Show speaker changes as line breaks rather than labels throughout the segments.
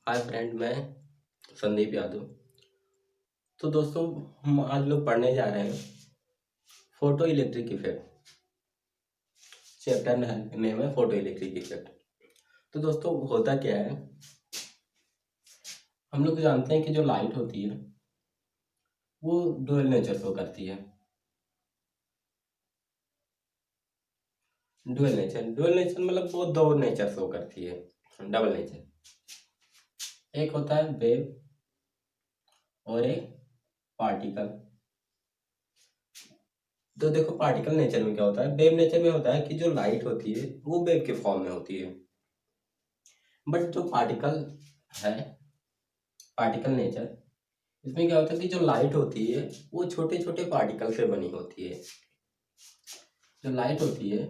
Hi friend, मैं संदीप यादव। तो दोस्तों, हम आज लोग पढ़ने जा रहे हैं photo electric effect. Chapter name है फोटो इलेक्ट्रिक इफेक्ट। तो दोस्तों, होता क्या है, हम लोग जानते हैं कि जो लाइट होती है वो डुअल नेचर शो करती है। डुअल नेचर मतलब वो दो नेचर शो करती है, डबल नेचर। एक होता है वेव और एक पार्टिकल। तो देखो, पार्टिकल नेचर में क्या होता है, वेव नेचर में होता है कि जो लाइट होती है वो वेव के फॉर्म में होती है। बट जो पार्टिकल है, पार्टिकल नेचर, इसमें क्या होता है कि जो लाइट होती है वो छोटे छोटे पार्टिकल से बनी होती है। जो लाइट होती है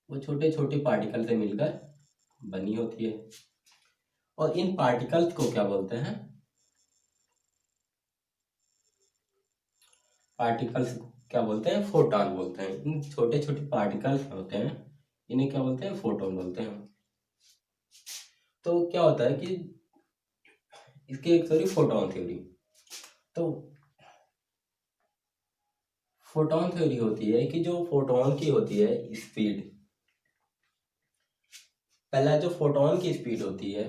वो छोटे छोटे पार्टिकल से मिलकर बनी होती है। और इन पार्टिकल्स को क्या बोलते हैं? पार्टिकल्स क्या बोलते हैं? फोटॉन बोलते हैं। इन छोटे छोटे पार्टिकल्स होते हैं, इन्हें क्या बोलते हैं? फोटॉन बोलते हैं। तो क्या होता है कि इसकी एक थ्योरी फोटॉन थ्योरी। तो फोटॉन थ्योरी होती है कि जो फोटॉन की होती है स्पीड, पहला जो फोटॉन की स्पीड होती है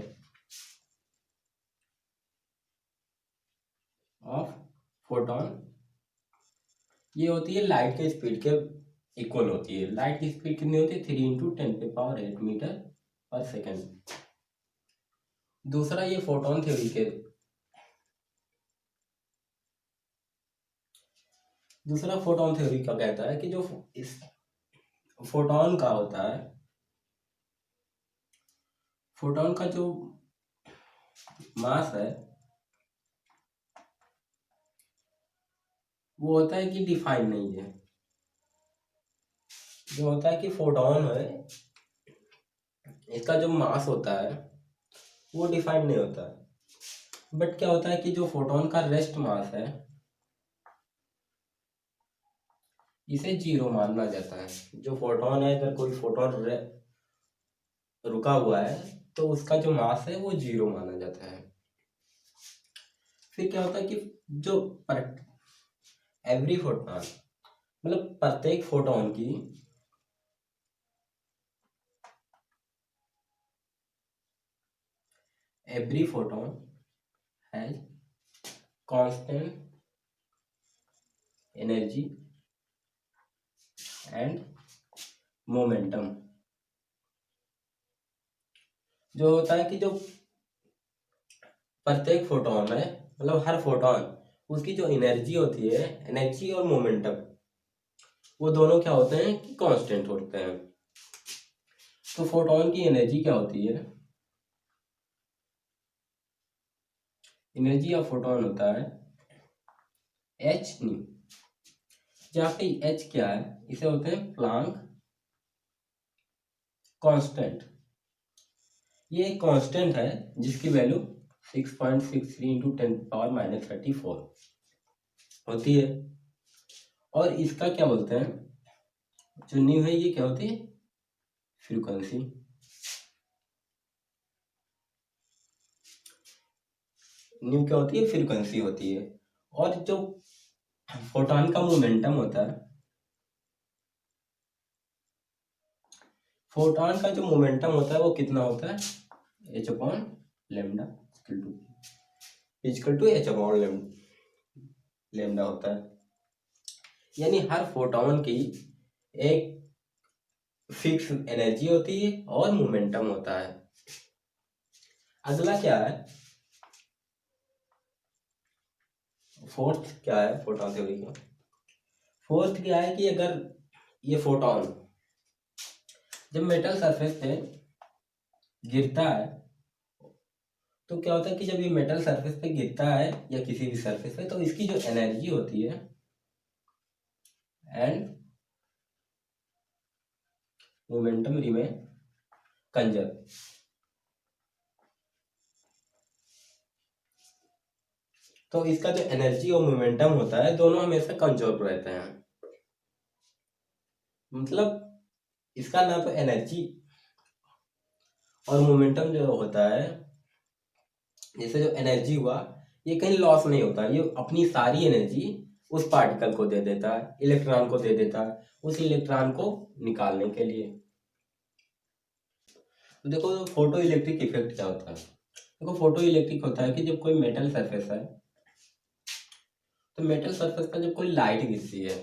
ऑफ फोटॉन, ये होती है लाइट के स्पीड के इक्वल होती है। लाइट की स्पीड कितनी होती है? 3 × 10⁸ मीटर पर सेकेंड। दूसरा, ये फोटॉन थ्योरी के दूसरा फोटॉन थ्योरी का कहता है कि जो इस फोटॉन का होता है, फोटॉन का जो मास है वो होता है कि डिफाइन नहीं है। जो होता है कि फोटॉन है, इसका जो मास होता है वो डिफाइन नहीं होता है। बट क्या होता है कि जो फोटॉन का रेस्ट मास है इसे जीरो माना जाता है। जो फोटॉन है, अगर कोई फोटॉन रुका हुआ है तो उसका जो मास है वो जीरो माना जाता है। फिर क्या होता है कि जो एवरी फोटॉन, मतलब प्रत्येक फोटॉन की every photon has constant energy and momentum. जो होता है कि जो प्रत्येक फोटॉन है, मतलब हर फोटॉन, उसकी जो एनर्जी होती है, एनर्जी और मोमेंटम, वो दोनों क्या होते हैं कि कांस्टेंट होते हैं। तो फोटॉन की एनर्जी क्या होती है? एनर्जी ऑफ फोटॉन होता है एच न्यू। जहाँ पे एच क्या है, इसे होते हैं प्लांक कांस्टेंट। ये एक कांस्टेंट है जिसकी वैल्यू 6.63 × 10⁻³ होती है। और इसका क्या बोलते हैं, जो न्यू है ये क्या होती है? फ्रीक्वेंसी। न्यू क्या होती है? फ्रीक्वेंसी होती है। और जो फोटॉन का मोमेंटम होता है, फोटॉन का जो मोमेंटम होता है वो कितना होता है? h/λ इक्वल टू h/λ होता है। यानी हर फोटॉन की एक फिक्स एनर्जी होती है और मोमेंटम होता है। अगला क्या है? फोर्थ क्या है फोटॉन थ्योरी का? फोर्थ क्या है कि अगर ये फोटॉन जब मेटल सरफेस पे गिरता है तो क्या होता है कि जब ये मेटल सरफेस पे गिरता है या किसी भी सरफेस पे, तो इसकी जो एनर्जी होती है एंड मोमेंटम रिमेन कंजर्व। तो इसका जो एनर्जी और मोमेंटम होता है दोनों हमेशा कंजर्व रहते हैं। मतलब इसका ना तो एनर्जी और मोमेंटम जो होता है जैसे जो एनर्जी हुआ ये कहीं लॉस नहीं होता, ये अपनी सारी एनर्जी उस पार्टिकल को दे देता है, इलेक्ट्रॉन को दे देता है, उस इलेक्ट्रॉन को निकालने के लिए। तो देखो फोटो इलेक्ट्रिक इफेक्ट क्या होता है। देखो फोटो इलेक्ट्रिक होता है कि जब कोई मेटल सरफेस है, तो मेटल सरफेस पर जब कोई लाइट गिरती है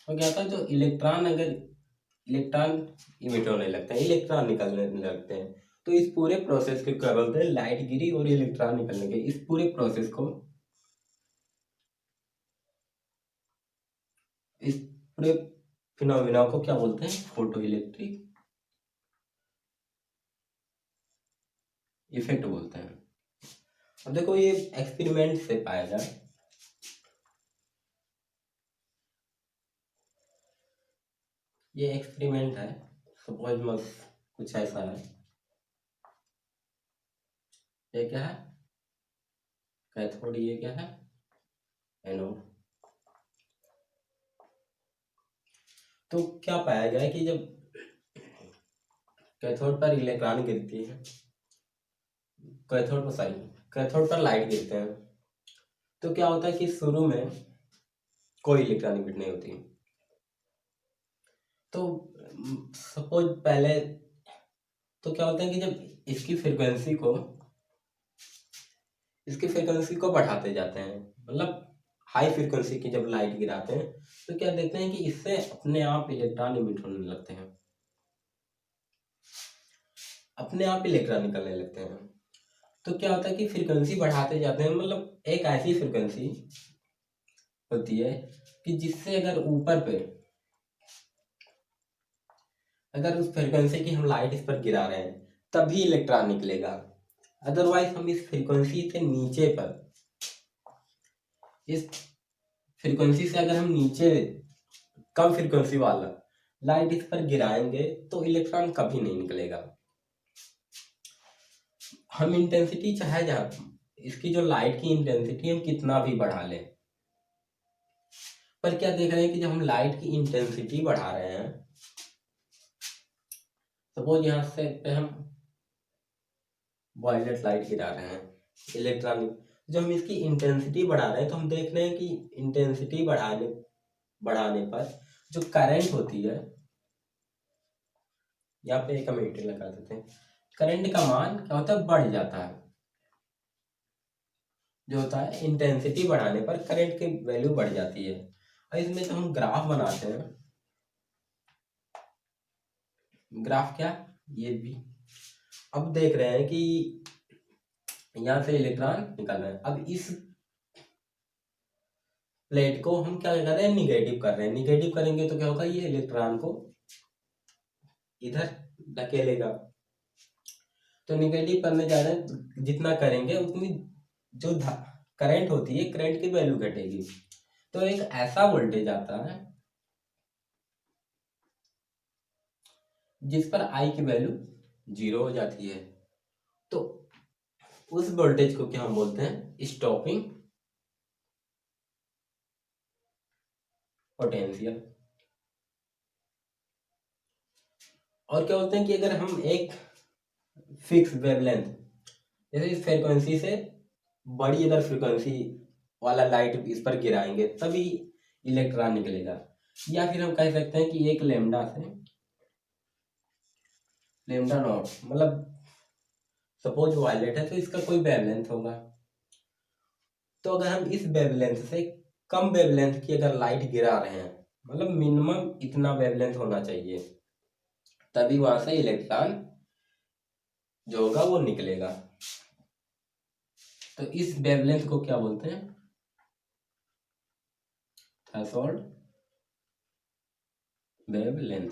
तो क्या होता है, जो इलेक्ट्रॉन अगर इलेक्ट्रॉन इमिट होने लगते हैं, इलेक्ट्रॉन निकलने लगते हैं, तो इस पूरे प्रोसेस को क्या बोलते हैं, लाइट गिरी और इलेक्ट्रॉन निकलने के इस पूरे प्रोसेस को, इस पूरे फिनोमिना को क्या बोलते हैं, फोटो इलेक्ट्रिक इफेक्ट बोलते हैं। अब देखो ये एक्सपेरिमेंट से पाया जाए, ये एक्सपेरिमेंट है, सपोज मत कुछ ऐसा है, ये क्या है कैथोड, ये क्या है एनोड। तो क्या पाया गया कि जब कैथोड पर इलेक्ट्रॉन गिरती है, कैथोड पर लाइट गिरते हैं, तो क्या होता है कि शुरू में कोई इलेक्ट्रॉन इमिट नहीं होती। तो सपोज पहले तो क्या होता है कि जब इसकी फ्रिक्वेंसी को बढ़ाते जाते हैं, मतलब हाई फ्रिक्वेंसी की जब लाइट गिराते हैं, तो क्या देखते हैं कि इससे अपने आप इलेक्ट्रॉन इमिट होने लगते हैं, अपने आप इलेक्ट्रॉन निकलने लगते हैं। तो क्या होता है कि फ्रिक्वेंसी बढ़ाते जाते हैं, मतलब एक ऐसी फ्रिक्वेंसी होती है कि जिससे अगर उस फ्रिक्वेंसी की हम लाइट इस पर गिरा रहे हैं तभी इलेक्ट्रॉन निकलेगा। अदरवाइज हम इस फ्रिक्वेंसी से नीचे पर, इस फ्रिक्वेंसी से अगर हम नीचे कम फ्रिक्वेंसी वाला लाइट इस पर गिराएंगे तो इलेक्ट्रॉन कभी नहीं निकलेगा। हम इंटेंसिटी चाहे इसकी जो लाइट की इंटेंसिटी हम कितना भी बढ़ा लें, पर क्या देख रहे हैं कि जब हम लाइट की इंटेंसिटी बढ़ा रहे हैं, सपोज यहाँ से पे हम वायलेट लाइट गिरा रहे हैं, इलेक्ट्रॉनिक, जब हम इसकी इंटेंसिटी बढ़ा रहे हैं तो हम देख रहे हैं कि इंटेंसिटी बढ़ाने पर जो करंट होती है, यहाँ पे एक कमेंट लगा देते हैं, करंट का मान क्या होता है, बढ़ जाता है। जो होता है इंटेंसिटी बढ़ाने पर करंट की वैल्यू बढ़ जाती है। और इसमें तो हम ग्राफ बनाते हैं, ग्राफ क्या, ये भी अब देख रहे हैं कि यहाँ से इलेक्ट्रॉन निकल रहे हैं, अब इस प्लेट को हम क्या कर रहे हैं, निगेटिव कर रहे हैं, निगेटिव करेंगे तो क्या होगा, ये इलेक्ट्रॉन को इधर धकेलेगा। तो निगेटिव करने जा रहे हैं, जितना करेंगे उतनी जो करंट होती है, करंट की वैल्यू घटेगी। तो एक ऐसा वोल्टेज आता है जिस पर आई की वैल्यू 0 हो जाती है। तो उस वोल्टेज को क्या हम बोलते हैं, स्टॉपिंग पोटेंशियल। और क्या बोलते हैं कि अगर हम एक फिक्स वेवलेंथ, जैसे इस फ्रीक्वेंसी से बड़ी अगर फ्रीक्वेंसी वाला लाइट इस पर गिराएंगे तभी इलेक्ट्रॉन निकलेगा। या फिर हम कह सकते हैं कि एक लेमडा नॉट, मतलब सपोज वायलेट है तो इसका कोई वेवलेंथ होगा, तो अगर हम इस वेवलेंथ से कम वेवलेंथ की अगर लाइट गिरा रहे हैं, मतलब मिनिमम इतना वेवलेंथ होना चाहिए, तभी वहां से इलेक्ट्रॉन जो होगा वो निकलेगा। तो इस वेवलेंथ को क्या बोलते हैं, थ्रेशोल्ड वेवलेंथ।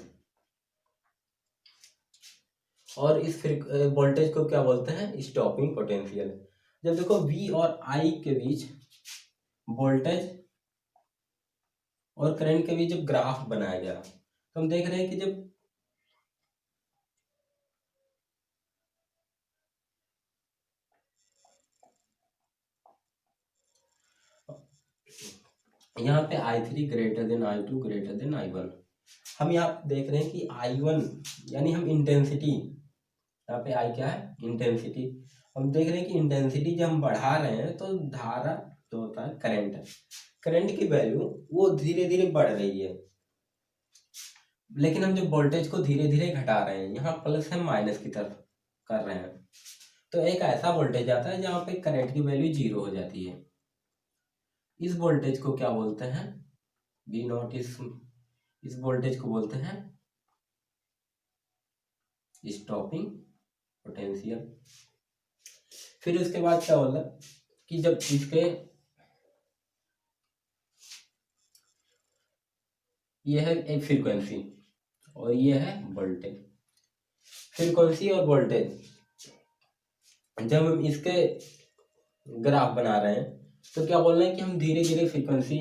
और इस वोल्टेज को क्या बोलते हैं, स्टॉपिंग पोटेंशियल। जब देखो V और I के बीच वोल्टेज और करंट के बीच जब ग्राफ बनाया गया, तो हम देख रहे हैं कि जब यहाँ पे I3 greater than I2 greater than I1, हम यहाँ देख रहे हैं कि I1 यानी हम इंटेंसिटी, यहाँ पे I क्या है, इंटेंसिटी, हम देख रहे हैं कि इंटेंसिटी जब हम बढ़ा रहे हैं तो धारा जो होता है करंट की वैल्यू वो धीरे धीरे बढ़ रही है, लेकिन हम जब वोल्टेज को धीरे धीरे घटा रहे हैं, यहाँ प्लस है माइनस की तरफ कर रहे हैं, तो एक ऐसा वोल्टेज आता है जहाँ पे करंट की वैल्यू 0 हो जाती है। इस वोल्टेज को क्या बोलते हैं? We not. इस वोल्टेज को बोलते हैं स्टॉपिंग पोटेंशियल। फिर उसके बाद क्या होगा कि जब इसके ये है एक फ्रीक्वेंसी और ये है वोल्टेज। फ्रीक्वेंसी और वोल्टेज जब हम इसके ग्राफ बना रहे हैं तो क्या बोल रहे हैं कि हम धीरे धीरे फ्रीक्वेंसी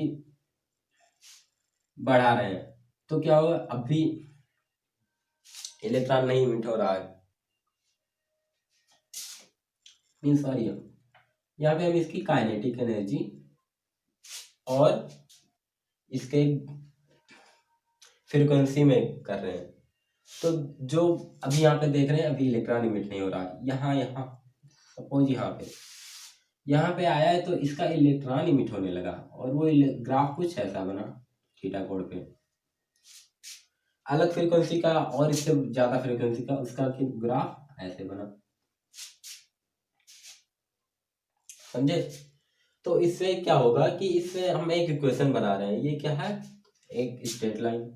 बढ़ा रहे हैं, तो क्या होगा, अभी इलेक्ट्रॉन नहीं इमिट हो रहा है, मीन्स सॉरी, यहाँ पे हम इसकी काइनेटिक एनर्जी और इसके फ्रीक्वेंसी में कर रहे हैं। तो जो अभी यहाँ पे देख रहे हैं, अभी इलेक्ट्रॉन इमिट नहीं हो रहा है, यहाँ सपोज यहाँ पे आया है तो इसका इलेक्ट्रॉन इमिट होने लगा और वो ग्राफ कुछ ऐसा बना थीटा कोण पे। अलग फ्रीक्वेंसी का और इससे ज्यादा फ्रीक्वेंसी का उसका ग्राफ ऐसे बना, समझे? तो इससे क्या होगा कि इससे हम एक इक्वेशन बना रहे हैं, ये क्या है, एक स्ट्रेट लाइन।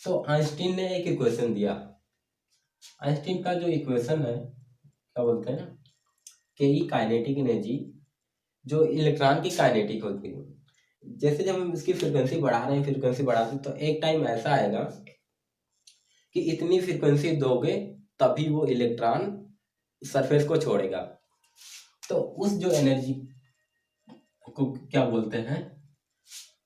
तो आइंस्टीन ने एक इक्वेशन दिया, आइंस्टीन का जो इक्वेशन है क्या बोलते हैं, के ई काइनेटिक एनर्जी, जो इलेक्ट्रॉन की काइनेटिक होती है, जैसे जब हम इसकी फ्रीक्वेंसी बढ़ा रहे हैं, फ्रीक्वेंसी बढ़ाते हैं, तो एक टाइम ऐसा आएगा कि इतनी फ्रीक्वेंसी दोगे तभी वो इलेक्ट्रॉन सरफेस को छोड़ेगा। तो उस जो एनर्जी को क्या बोलते हैं,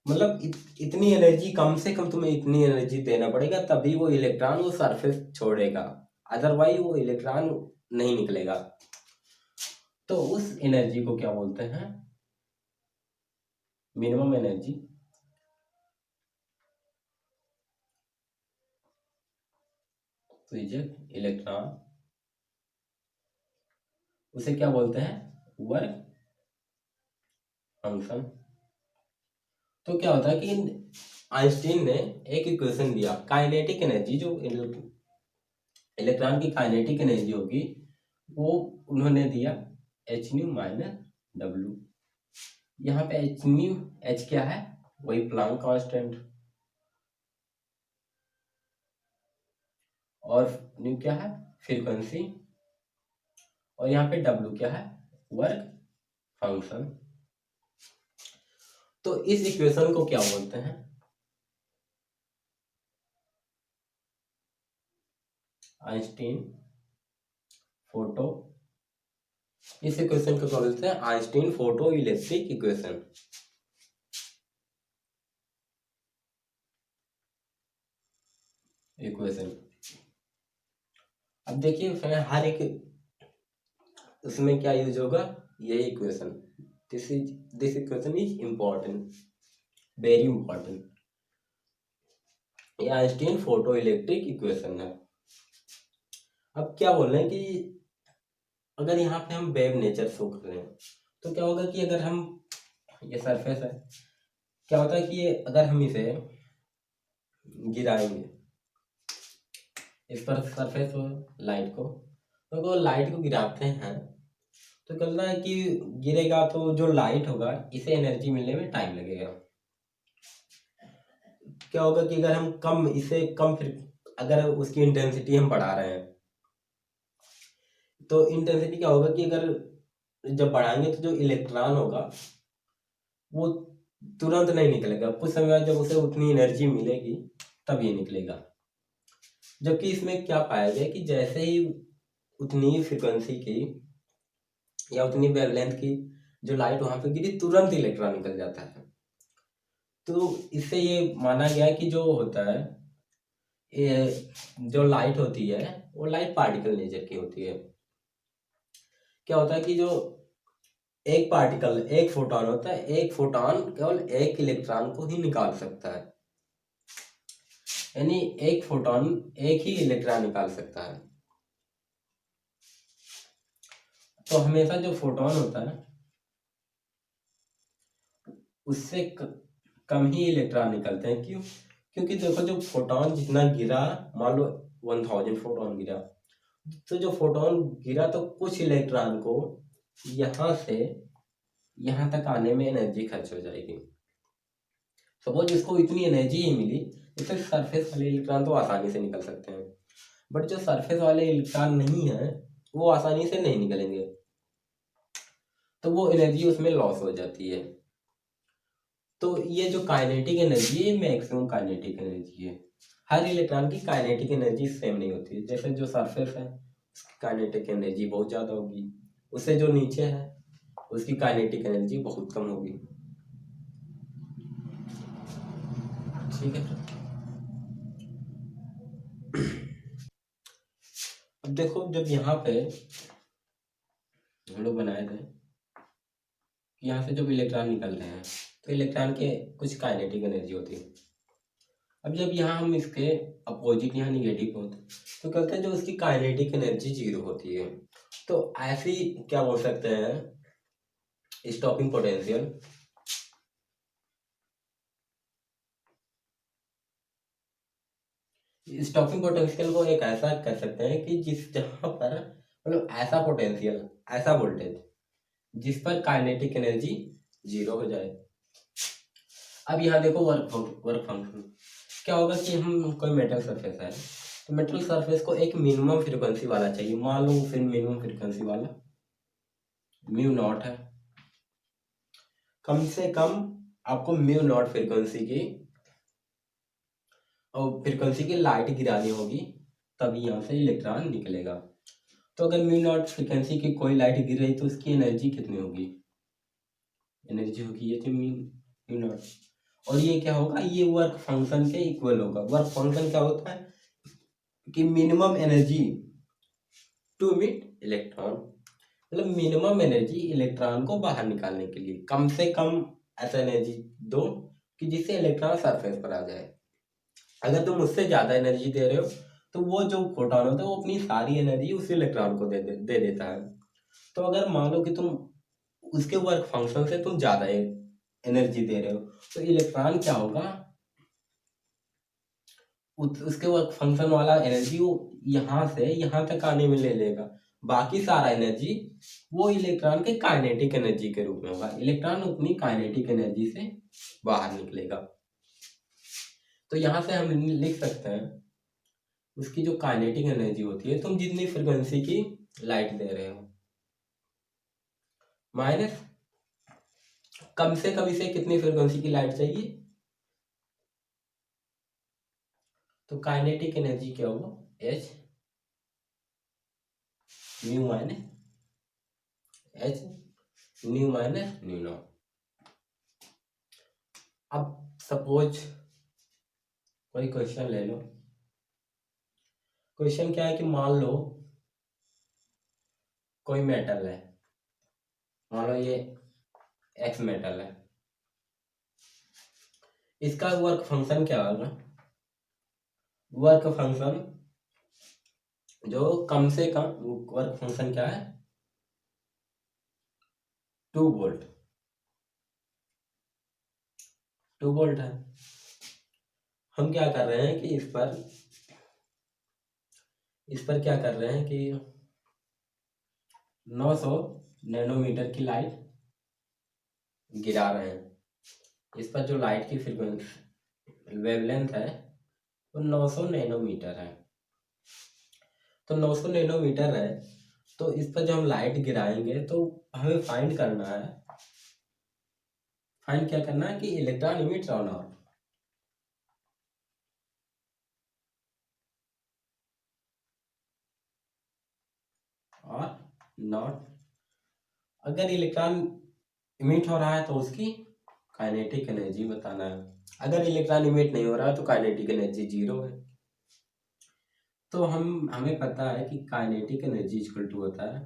मतलब इतनी एनर्जी, कम से कम तुम्हें इतनी एनर्जी देना पड़ेगा तभी वो इलेक्ट्रॉन वो सरफेस छोड़ेगा, अदरवाइज वो इलेक्ट्रॉन नहीं निकलेगा। तो उस एनर्जी को क्या बोलते हैं, मिनिमम एनर्जी। तो इलेक्ट्रॉन, उसे क्या बोलते हैं, वर्क फंक्शन। तो क्या होता है कि आइंस्टीन ने एक इक्वेशन दिया, काइनेटिक एनर्जी, जो इलेक्ट्रॉन की काइनेटिक एनर्जी होगी वो उन्होंने दिया एच न्यू माइनस डब्ल्यू। यहाँ पे एच न्यू, एच क्या है, वही प्लांक कांस्टेंट, और न्यू क्या है, फ्रीक्वेंसी, और यहाँ पे डब्ल्यू क्या है, वर्क फंक्शन। तो इस इक्वेशन को क्या बोलते हैं, आइंस्टीन फोटो, इस इक्वेशन को क्या बोलते हैं, आइंस्टीन फोटो इलेक्ट्रिक इक्वेशन। अब देखिए फिर हर एक उसमें क्या यूज होगा, ये equation, this equation is important, very important. ये आइंस्टीन फोटो इलेक्ट्रिक इक्वेशन है। अब क्या बोल रहे हैं कि अगर यहाँ पे हम वेव नेचर शो कर रहे हैं तो क्या होगा कि अगर हम, ये सरफेस है, क्या होता है कि ये अगर हम इसे गिराएंगे इस पर सरफेस हो लाइट को, तो लाइट को गिराते हैं तो क्या होता है कि गिरेगा तो जो लाइट होगा इसे एनर्जी मिलने में टाइम लगेगा। क्या होगा कि अगर हम कम, इसे कम, फिर अगर उसकी इंटेंसिटी हम बढ़ा रहे हैं तो इंटेंसिटी क्या होगा कि अगर जब बढ़ाएंगे तो जो इलेक्ट्रॉन होगा वो तुरंत नहीं निकलेगा, कुछ समय बाद जब उसे उतनी एनर्जी मिलेगी तब ये निकलेगा। जबकि इसमें क्या पाया गया कि जैसे ही उतनी फ्रिक्वेंसी की या उतनी वेवलेंथ की जो लाइट वहां पे गिरी, तुरंत इलेक्ट्रॉन निकल जाता है। तो इससे ये माना गया कि जो होता है, ये जो लाइट होती है वो लाइट पार्टिकल नेचर की होती है। क्या होता है कि जो एक पार्टिकल, एक फोटोन होता है, एक फोटोन केवल एक इलेक्ट्रॉन को ही निकाल सकता है, यानी एक फोटोन एक ही इलेक्ट्रॉन निकाल सकता है। तो हमेशा जो फोटोन होता है उससे कम ही इलेक्ट्रॉन निकलते हैं। क्यों? क्योंकि देखो जो फोटोन जितना गिरा, मान लो 1000 फोटोन गिरा, तो जो फोटोन गिरा तो कुछ इलेक्ट्रॉन को यहाँ से यहाँ तक आने में एनर्जी खर्च हो जाएगी। सपोज इसको इतनी एनर्जी ही मिली, इससे सरफेस वाले इलेक्ट्रॉन तो आसानी से निकल सकते हैं, बट जो सरफेस वाले इलेक्ट्रॉन नहीं है वो आसानी से नहीं निकलेंगे, तो वो एनर्जी उसमें लॉस हो जाती है। तो ये जो काइनेटिक एनर्जी है, मैक्सिमम काइनेटिक एनर्जी है। हर इलेक्ट्रॉन की काइनेटिक एनर्जी सेम नहीं होती है। जैसे जो सरफेस है उसकी काइनेटिक एनर्जी बहुत ज़्यादा होगी, उससे जो नीचे है उसकी काइनेटिक एनर्जी बहुत कम होगी। ठीक है, अब देखो जब यहाँ पे हम लोग बनाए थे कि यहाँ से जब इलेक्ट्रॉन निकल रहे हैं तो इलेक्ट्रॉन के कुछ काइनेटिक एनर्जी होती है। अब जब यहाँ हम इसके अपोजिट यहाँ निगेटिव होते तो कहते हैं जो उसकी काइनेटिक एनर्जी 0 होती है। तो ऐसी क्या बोल सकते हैं, स्टॉपिंग पोटेंशियल। स्टॉपिंग पोटेंशियल को एक ऐसा कर सकते हैं कि जिस जहाँ पर मतलब ऐसा पोटेंशियल, ऐसा वोल्टेज जिस पर काइनेटिक एनर्जी 0 हो जाए। अब यहाँ देखो वर्क फंक्शन क्या होगा कि हम कोई मेटल सरफेस है तो मेटल सरफेस को एक मिनिमम फ्रीक्वेंसी वाला चाहिए। मान लो फिर मिनिमम फ्रीक्वेंसी वाला म्यू नॉट है, कम से कम आपको म्यू नॉट फ्रीक्वेंसी की और फ्रीक्वेंसी की लाइट गिरानी होगी, तभी यहाँ से इलेक्ट्रॉन निकलेगा। तो अगर म्यू नॉट फ्रीक्वेंसी की कोई लाइट गिर रही तो उसकी एनर्जी कितनी होगी, एनर्जी होगी ये म्यू नॉट, और ये क्या होगा, ये वर्क फंक्शन के इक्वल होगा। वर्क फंक्शन क्या होता है कि minimum energy to emit electron, मतलब मिनिमम एनर्जी इलेक्ट्रॉन को बाहर निकालने के लिए, कम से कम ऐसा एनर्जी दो कि जिससे इलेक्ट्रॉन सरफेस पर आ जाए। अगर तुम उससे ज्यादा एनर्जी दे रहे हो तो वो जो फोटोन होता है वो अपनी सारी एनर्जी उस इलेक्ट्रॉन को दे देता है। तो अगर मान लो कि तुम उसके वर्क फंक्शन से तुम ज्यादा एनर्जी दे रहे हो तो इलेक्ट्रॉन क्या होगा, उसके वर्क फंक्शन वाला एनर्जी वो यहाँ से यहाँ तक आने में ले लेगा, बाकी सारा एनर्जी वो इलेक्ट्रॉन के काइनेटिक एनर्जी के रूप में होगा। इलेक्ट्रॉन उतनी काइनेटिक एनर्जी से बाहर निकलेगा। तो यहाँ से हम लिख सकते हैं उसकी जो काइनेटिक एनर्जी होती है, तुम जितनी फ्रिक्वेंसी की लाइट दे रहे हो माइनस कम से कम इसे कितनी फ्रिक्वेंसी की लाइट चाहिए, तो काइनेटिक एनर्जी क्या होगा, H new minus H new minus new not. अब सपोज कोई क्वेश्चन ले लो। क्वेश्चन क्या है कि मान लो कोई मेटल है, मान लो ये एक्स मेटल है, इसका वर्क फंक्शन क्या होगा, वर्क फंक्शन जो कम से कम वर्क फंक्शन क्या है, 2 वोल्ट, 2 वोल्ट है। हम क्या कर रहे हैं कि इस पर क्या कर रहे हैं कि 900 नैनोमीटर की लाइट गिरा रहे हैं। इस पर जो लाइट की फ्रीक्वेंसी वेवलेंथ है वो 900 नैनोमीटर है। तो 900 नैनोमीटर है, तो इस पर जब हम लाइट गिराएंगे तो हमें फाइंड करना है, फाइंड क्या करना है कि इलेक्ट्रॉन इमिट और नॉट। और नॉट, अगर इलेक्ट्रॉन इमिट हो रहा है तो उसकी काइनेटिक एनर्जी बताना है। अगर इलेक्ट्रॉन इमिट नहीं हो रहा तो काइनेटिक एनर्जी 0 है। तो हमें पता है कि काइनेटिक एनर्जी इक्वल टू होता है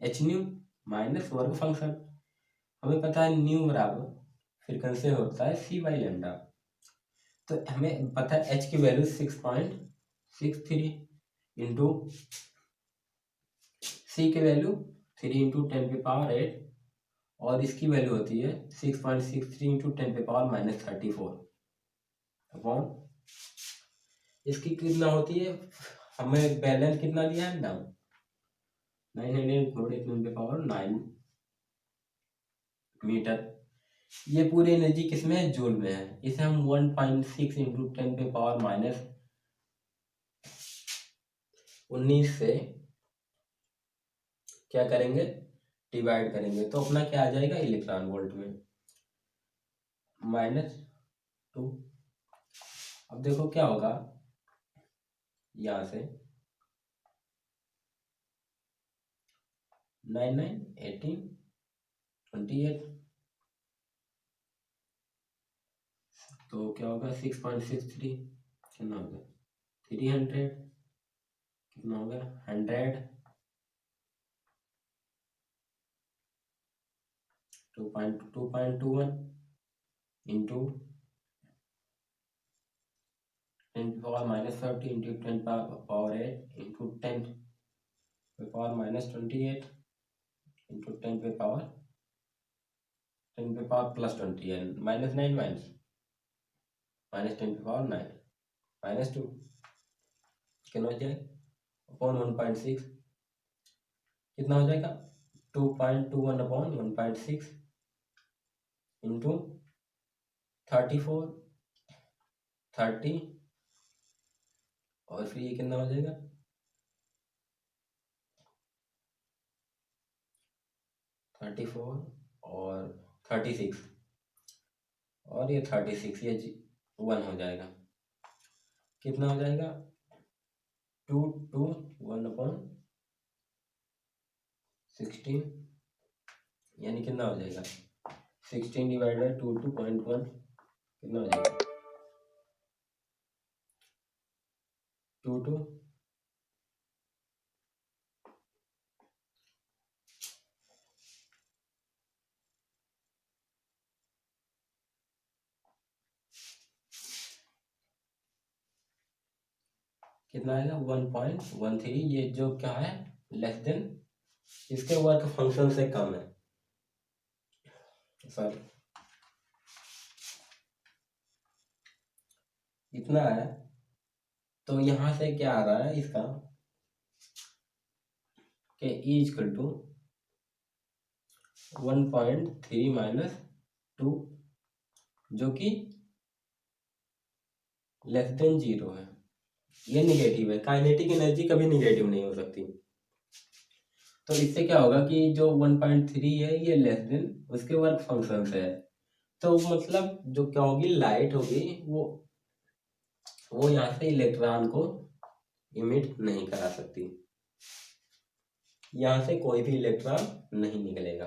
H new minus work function. हमें पता है न्यू बराबर फ्रीक्वेंसी होता है सी बाई लेमडा। तो हमें पता है एच की वैल्यू 6.63 इंटू सी की वैल्यू 3 इंटू 10⁸ और इसकी वैल्यू होती है 6.63 इंटू 10⁻34 अपॉन इसकी कितना होती है, हमें बैलेंस कितना दिया है ना 900 × 10⁹ मीटर। ये पूरी एनर्जी किसमें है, जूल में है। इसे हम 1.6 इंटू 10⁻19 से क्या करेंगे, डिवाइड करेंगे, तो अपना क्या आ जाएगा इलेक्ट्रॉन वोल्ट में -2। अब देखो क्या होगा, यहाँ से 9 9 18 28, तो क्या होगा 6.63 कितना हो गया 300, कितना हो गया 100, 2.21 इंटू 10⁻30 इंटू 10⁻8 इंटू 10⁻28 इंटू 10⁻+20 -9 -10⁻9 -2 कितना हो जाएगा अपॉन 1.6 कितना हो जाएगा 2.21 अपॉन 1.6 इंटू 34 30 और फिर ये कितना हो जाएगा 34 और 36 और ये 36 ये 1 हो जाएगा, कितना हो जाएगा 221 अपॉन 16 यानी कितना हो जाएगा 16 डिवाइड बाई 2.1 कितना हो जाएगा 22 कितना आएगा 1.13। ये जो क्या है लेस देन इसके वर्क फंक्शन से कम है सर, इतना है। तो यहां से क्या आ रहा है इसका कि E इक्वल टू 1.3 - 2 जो कि लेस देन 0 है, ये निगेटिव है। काइनेटिक एनर्जी कभी निगेटिव नहीं हो सकती। तो इससे क्या होगा कि जो 1.3 है ये लेस देन उसके वर्क फंक्शन से है, तो मतलब जो क्या होगी लाइट होगी वो यहाँ से इलेक्ट्रॉन को इमिट नहीं करा सकती, यहाँ से कोई भी इलेक्ट्रॉन नहीं निकलेगा।